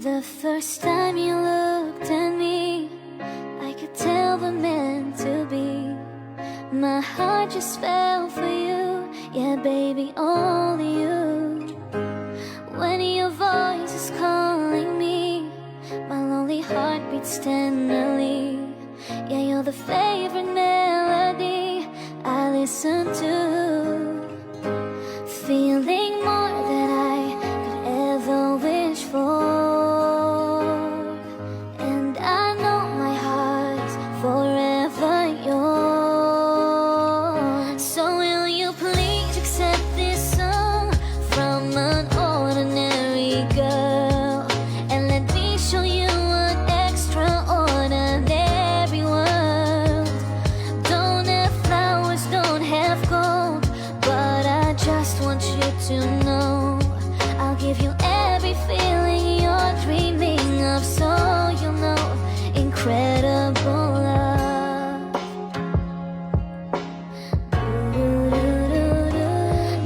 The first time you looked at me, I could tell we're meant to be. My heart just fell for you, yeah baby, only you. When your voice is calling me, my lonely heart beats tenderly. Yeah, you're the favorite melody I listen to. Feeling more than I could ever wish for. And I know my heart's forever yours. So will you please accept this song from an ordinary girl, and let me show you an extraordinary world. Don't have flowers, don't have gold, but I just want you to know I'll give you every feeling you're dreaming of, so you'll know incredible love.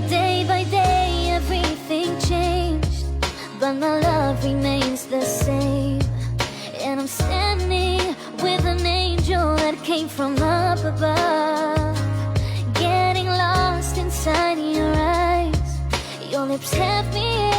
Day by day everything changed, but my love remains the same. And I'm standing with an angel that came from up above, getting lost inside your eyes. Your lips have me